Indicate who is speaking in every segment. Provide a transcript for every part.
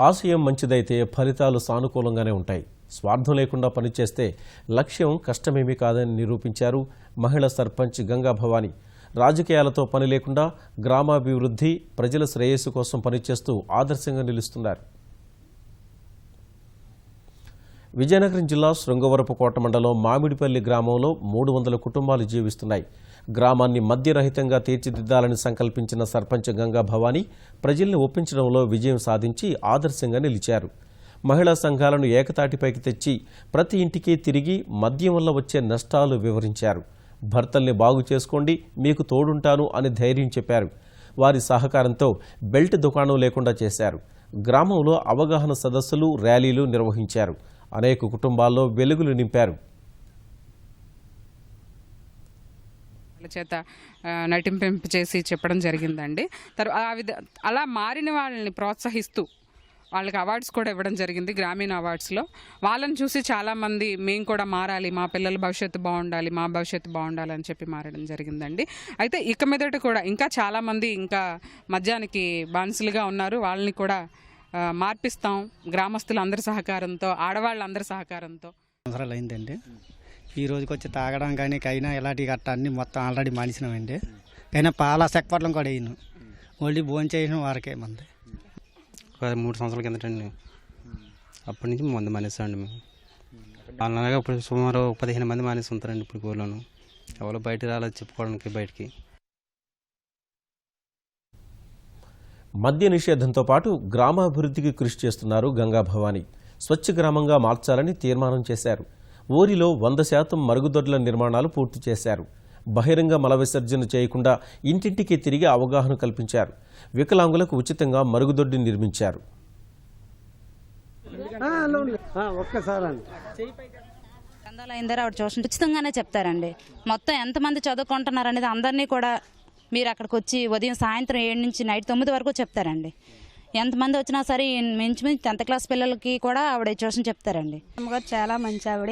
Speaker 1: ఆశయం మంచిదైతే ఫలితాలు సానుకూలంగానే ఉంటాయి. స్వార్థం లేకుండా పనిచేస్తే లక్ష్యం కష్టమేమీ కాదని నిరూపించారు మహిళా సర్పంచ్ గంగా భవాని. రాజకీయాలతో పని లేకుండా గ్రామాభివృద్ధి, ప్రజల శ్రేయస్సు కోసం పనిచేస్తూ ఆదర్శంగా నిలుస్తున్నారు. విజయనగరం జిల్లా శృంగవరపుకోట మండలం మామిడిపల్లి గ్రామంలో 300 కుటుంబాలు జీవిస్తున్నాయి. గ్రామాన్ని మద్యరహితంగా తీర్చిదిద్దాలని సంకల్పించిన సర్పంచ్ గంగా భవాని ప్రజల్ని ఒప్పించడంలో విజయం సాధించి ఆదర్శంగా నిలిచారు. మహిళా సంఘాలను ఏకతాటిపైకి తెచ్చి ప్రతి ఇంటికి తిరిగి మద్యం వల్ల వచ్చే నష్టాలు వివరించారు. భర్తల్ని బాగు చేసుకోండి, మీకు తోడుంటాను అని ధైర్యం చెప్పారు. వారి సహకారంతో బెల్ట్ దుకాణం లేకుండా చేశారు. గ్రామంలో అవగాహన సదస్సులు, ర్యాలీలు నిర్వహించారు. అనేక కుటుంబాల్లో వెలుగులు నింపారు.
Speaker 2: చేత నటింపింపు చేసి చెప్పడం జరిగిందండి. అలా మారిన వాళ్ళని ప్రోత్సహిస్తూ వాళ్ళకి అవార్డ్స్ కూడా ఇవ్వడం జరిగింది. గ్రామీణ అవార్డ్స్లో వాళ్ళని చూసి చాలామంది మేము కూడా మారాలి, మా పిల్లల భవిష్యత్తు బాగుండాలి, మా భవిష్యత్తు బాగుండాలి అని చెప్పి మారడం జరిగిందండి. అయితే ఇక మీదట కూడా ఇంకా చాలామంది ఇంకా మద్యానికి బానిసలుగా ఉన్నారు. వాళ్ళని కూడా మార్పిస్తాం గ్రామస్తులందరి సహకారంతో, ఆడవాళ్ళందరి సహకారంతో.
Speaker 3: సంవత్సరాలు అయిందండి. ఈ రోజుకి వచ్చి తాగడం కానీ కైనా ఇలాంటి గట్ట అన్నీ మొత్తం ఆల్రెడీ మానేసినామండి. కైనా పాల సెక్పట్లం కూడా వేయను, ఓన్లీ భోజనం చేసిన వారికే మంది.
Speaker 4: 3 సంవత్సరాల కిందటండి, అప్పటి నుంచి మంది మానేస్తామండి మేము. అలాగే ఇప్పుడు సుమారు 15 మంది మానేసి ఉంటారండి ఇప్పుడు ఊళ్ళోను. ఎవరు బయట రాలేదు చెప్పుకోవడానికి బయటికి.
Speaker 1: మద్య నిషేధంతో పాటు గ్రామాభివృద్ధికి కృషి చేస్తున్నారు గంగా భవాని. స్వచ్ఛ గ్రామంగా మార్చాలని తీర్మానం చేశారు. ఊరిలో 100% మరుగుదొడ్ల నిర్మాణాలు పూర్తి చేశారు. బహిరంగ మల విసర్జన చేయకుండా ఇంటింటికి తిరిగి అవగాహన కల్పించారు. వికలాంగులకు ఉచితంగా మరుగుదొడ్డి నిర్మించారు.
Speaker 5: ఉచితంగానే చెప్తారండి. మొత్తం ఎంతమంది చదువుకుంటున్నారు అనేది అందరినీ కూడా మీరు అక్కడికి వచ్చి ఉదయం సాయంత్రం 7 నుంచి నైట్ 9 వరకు చెప్తారండి. ఎంతమంది వచ్చినా సరే మించి 10th క్లాస్ పిల్లలకి కూడా ఆవిడ ట్యూషన్ చెప్తారండి.
Speaker 6: అమ్మగారు చాలా మంచి ఆవిడ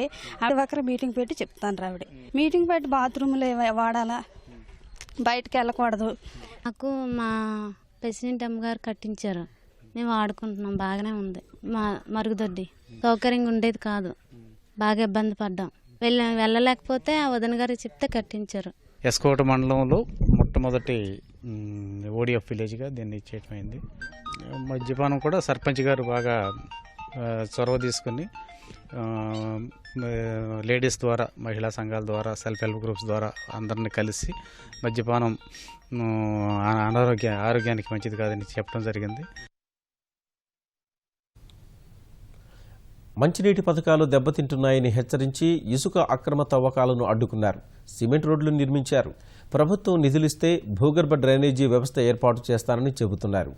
Speaker 6: ఒకరు మీటింగ్ పెట్టి చెప్తాను. ఆవిడ మీటింగ్ పెట్టి బాత్రూమ్లో వాడాలా, బయటకు వెళ్ళకూడదు.
Speaker 7: నాకు మా ప్రెసిడెంట్ అమ్మగారు కట్టించారు, మేము వాడుకుంటున్నాం, బాగానే ఉంది. మా మరుగుదొడ్డి సౌకర్యంగా ఉండేది కాదు, బాగా ఇబ్బంది పడ్డాం. వెళ్ళలేకపోతే ఆ వదిన గారు చెప్తే కట్టించారు.
Speaker 8: ఎస్కోట మండలంలో మొట్టమొదటి ఓడిఎఫ్ విలేజ్గా దీన్ని చేయటమైంది. మద్యపానం కూడా సర్పంచ్ గారు బాగా చొరవ తీసుకుని లేడీస్ ద్వారా, మహిళా సంఘాల ద్వారా, సెల్ఫ్ హెల్ప్ గ్రూప్స్ ద్వారా అందరినీ కలిసి మద్యపానం ఆరోగ్యానికి మంచిది కాదని చెప్పడం జరిగింది.
Speaker 1: మంచినీటి పథకాలు దెబ్బతింటున్నాయని హెచ్చరించి ఇసుక అక్రమ తవ్వకాలను అడ్డుకున్నారు. సిమెంట్ రోడ్లు నిర్మించారు. ప్రభుత్వం నిధులిస్తే భూగర్భ డ్రైనేజీ వ్యవస్థ ఏర్పాటు చేస్తారని చెబుతున్నారు.